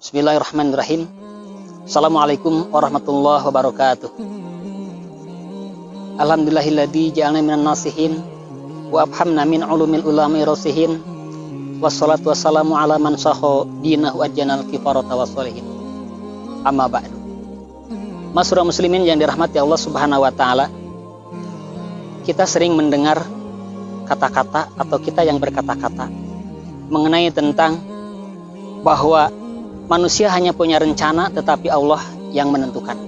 Bismillahirrahmanirrahim. Assalamualaikum warahmatullahi wabarakatuh. Alhamdulillahilladzi ja'alna minan nasihin wa abhamna min ulumil ulami rasihin. Wassalatu wassalamu ala man sahha dinahu ajjanal kifarata wassalihin. Amma ba'du. Masyarakat muslimin yang dirahmati Allah Subhanahu wa taala. Kita sering mendengar kata-kata atau kita yang berkata-kata mengenai tentang bahwa manusia hanya punya rencana, tetapi Allah yang menentukan.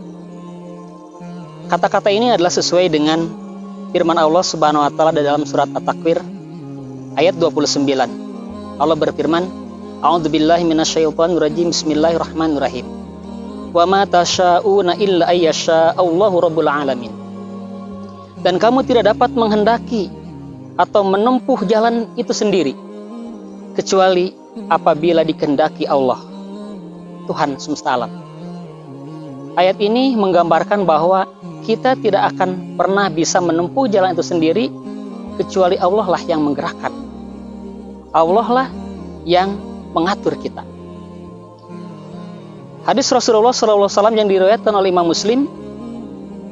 Kata-kata ini adalah sesuai dengan firman Allah Subhanahu wa taala dalam surat At-Takwir ayat 29. Allah berfirman, A'udzubillahi minasyaitonir rajim. Bismillahirrahmanirrahim. Wa ma tasya'una illa ayyasha Allahu rabbul alamin. Dan kamu tidak dapat menghendaki atau menempuh jalan itu sendiri kecuali apabila dikehendaki Allah, Tuhan semesta alam. Ayat ini menggambarkan bahwa kita tidak akan pernah bisa menempuh jalan itu sendiri kecuali Allah lah yang menggerakkan. Allah lah yang mengatur kita. Hadis Rasulullah SAW yang diriwayatkan oleh Imam Muslim,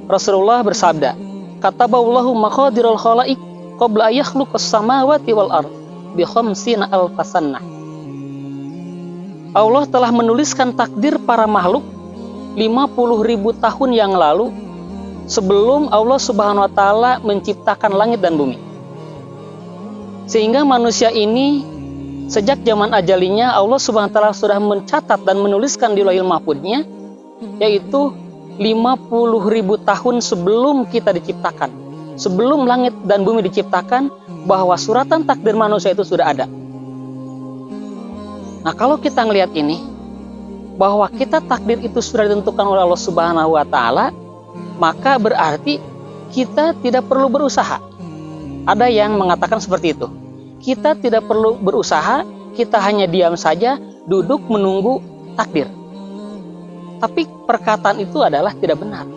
Rasulullah bersabda, Kataballahu maqadirul khalaiq qabla yakhluqas samawati wal ard bi khamsina alfasannah. Allah telah menuliskan takdir para makhluk 50.000 tahun yang lalu sebelum Allah Subhanahu wa taala menciptakan langit dan bumi. Sehingga manusia ini sejak zaman ajalinya Allah Subhanahu wa taala sudah mencatat dan menuliskan di Lauhul Mahfuznya, yaitu 50.000 tahun sebelum kita diciptakan, sebelum langit dan bumi diciptakan, bahwa suratan takdir manusia itu sudah ada. Nah, kalau kita ngelihat ini, bahwa kita takdir itu sudah ditentukan oleh Allah Subhanahu wa taala, maka berarti kita tidak perlu berusaha. Ada yang mengatakan seperti itu. Kita tidak perlu berusaha, kita hanya diam saja, duduk menunggu takdir. Tapi perkataan itu adalah tidak benar.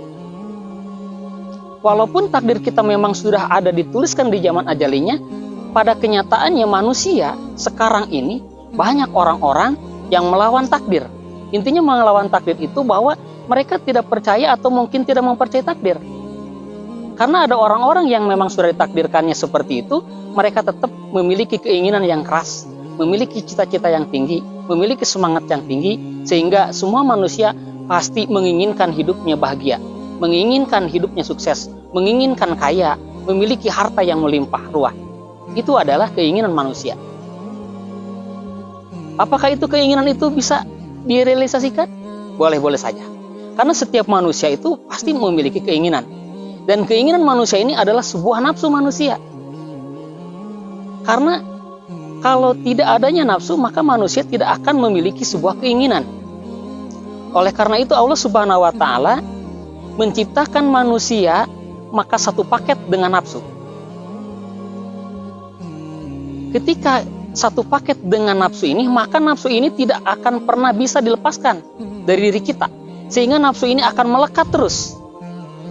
Walaupun takdir kita memang sudah ada dituliskan di zaman ajalinya, pada kenyataannya manusia sekarang ini banyak orang-orang yang melawan takdir. Intinya melawan takdir itu bahwa mereka tidak percaya atau mungkin tidak mempercayai takdir. Karena ada orang-orang yang memang sudah ditakdirkannya seperti itu, mereka tetap memiliki keinginan yang keras, memiliki cita-cita yang tinggi, memiliki semangat yang tinggi, sehingga semua manusia pasti menginginkan hidupnya bahagia, menginginkan hidupnya sukses, menginginkan kaya, memiliki harta yang melimpah ruah. Itu adalah keinginan manusia. Apakah itu keinginan itu bisa direalisasikan? Boleh-boleh saja. Karena setiap manusia itu pasti memiliki keinginan. Dan keinginan manusia ini adalah sebuah nafsu manusia. Karena kalau tidak adanya nafsu, maka manusia tidak akan memiliki sebuah keinginan. Oleh karena itu Allah Subhanahu wa taala menciptakan manusia maka satu paket dengan nafsu. Ketika satu paket dengan nafsu ini, maka nafsu ini tidak akan pernah bisa dilepaskan dari diri kita. Sehingga nafsu ini akan melekat terus.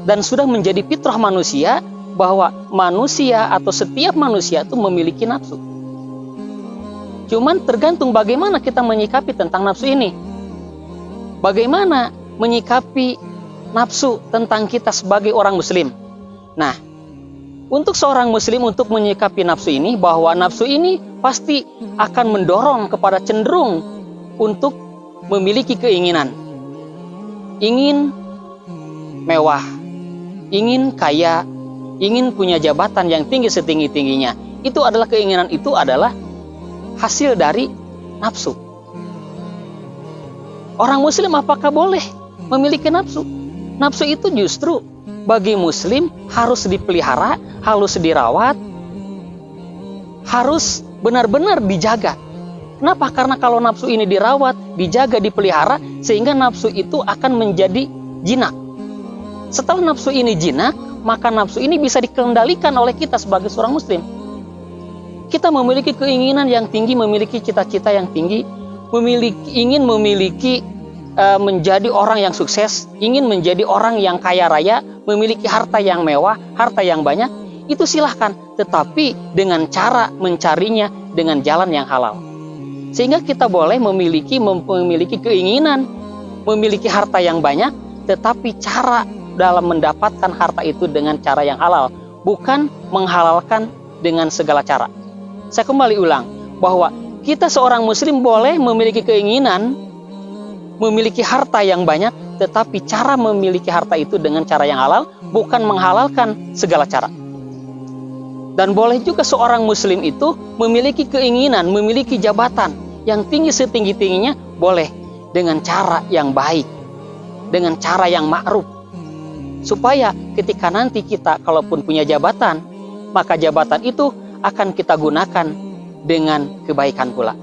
Dan sudah menjadi fitrah manusia bahwa manusia atau setiap manusia itu memiliki nafsu. Cuman tergantung bagaimana kita menyikapi tentang nafsu ini. Bagaimana menyikapi nafsu tentang kita sebagai orang muslim. Nah, untuk seorang muslim untuk menyikapi nafsu ini, bahwa nafsu ini pasti akan mendorong kepada cenderung untuk memiliki keinginan. Ingin mewah, ingin kaya, ingin punya jabatan yang tinggi setinggi-tingginya. Itu adalah keinginan, itu adalah hasil dari nafsu. Orang muslim apakah boleh memiliki nafsu? Nafsu itu justru bagi muslim harus dipelihara, harus dirawat, harus benar-benar dijaga. Kenapa? Karena kalau nafsu ini dirawat, dijaga, dipelihara, sehingga nafsu itu akan menjadi jinak. Setelah nafsu ini jinak, maka nafsu ini bisa dikendalikan oleh kita sebagai seorang muslim. Kita memiliki keinginan yang tinggi, memiliki cita-cita yang tinggi, ingin memiliki menjadi orang yang sukses, ingin menjadi orang yang kaya raya, memiliki harta yang mewah, harta yang banyak, itu silahkan. Tetapi dengan cara mencarinya dengan jalan yang halal. Sehingga kita boleh memiliki keinginan memiliki harta yang banyak, tetapi cara dalam mendapatkan harta itu dengan cara yang halal, bukan menghalalkan dengan segala cara. Saya kembali ulang bahwa kita seorang muslim boleh memiliki keinginan memiliki harta yang banyak, tetapi cara memiliki harta itu dengan cara yang halal, bukan menghalalkan segala cara. Dan boleh juga seorang muslim itu memiliki keinginan, memiliki jabatan yang tinggi setinggi-tingginya, boleh dengan cara yang baik, dengan cara yang ma'ruf. Supaya ketika nanti kita kalaupun punya jabatan, maka jabatan itu akan kita gunakan dengan kebaikan pula.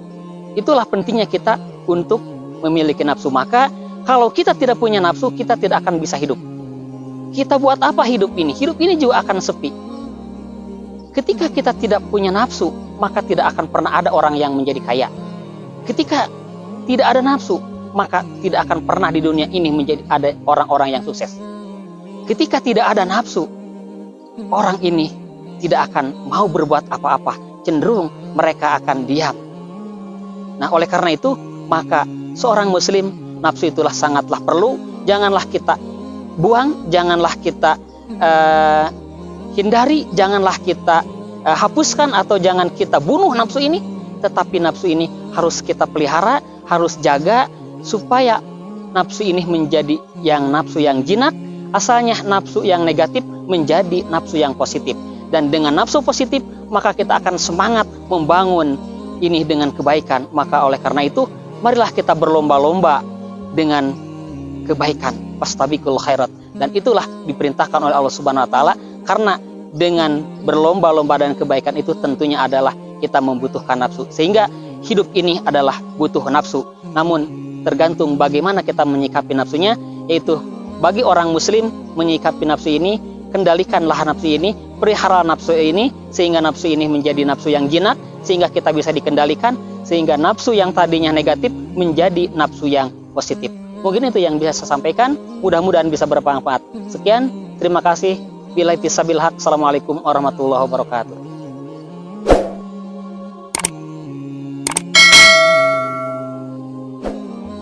Itulah pentingnya kita untuk memiliki nafsu. Maka kalau kita tidak punya nafsu, kita tidak akan bisa hidup. Kita buat apa hidup ini? Hidup ini juga akan sepi. Ketika kita tidak punya nafsu, maka tidak akan pernah ada orang yang menjadi kaya. Ketika tidak ada nafsu, maka tidak akan pernah di dunia ini menjadi ada orang-orang yang sukses. Ketika tidak ada nafsu, orang ini tidak akan mau berbuat apa-apa, cenderung mereka akan diam. Nah, oleh karena itu, maka seorang muslim, nafsu itulah sangatlah perlu. Janganlah kita buang, janganlah kita hindari, janganlah kita hapuskan atau jangan kita bunuh nafsu ini, tetapi nafsu ini harus kita pelihara, harus jaga supaya nafsu ini menjadi nafsu yang jinak, asalnya nafsu yang negatif menjadi nafsu yang positif. Dan dengan nafsu positif, maka kita akan semangat membangun ini dengan kebaikan. Maka oleh karena itu, marilah kita berlomba-lomba dengan kebaikan, fastabiqul khairat. Dan itulah diperintahkan oleh Allah Subhanahu wa taala, karena dengan berlomba-lomba dan kebaikan itu tentunya adalah kita membutuhkan nafsu. Sehingga hidup ini adalah butuh nafsu. Namun tergantung bagaimana kita menyikapi nafsunya, yaitu bagi orang muslim menyikapi nafsu ini, kendalikanlah nafsu ini, pelihara nafsu ini, sehingga nafsu ini menjadi nafsu yang jinak, sehingga kita bisa dikendalikan, sehingga nafsu yang tadinya negatif menjadi nafsu yang positif. Mungkin itu yang bisa saya sampaikan, mudah-mudahan bisa bermanfaat. Sekian, terima kasih. Billahi taufiq. Assalamualaikum warahmatullahi wabarakatuh.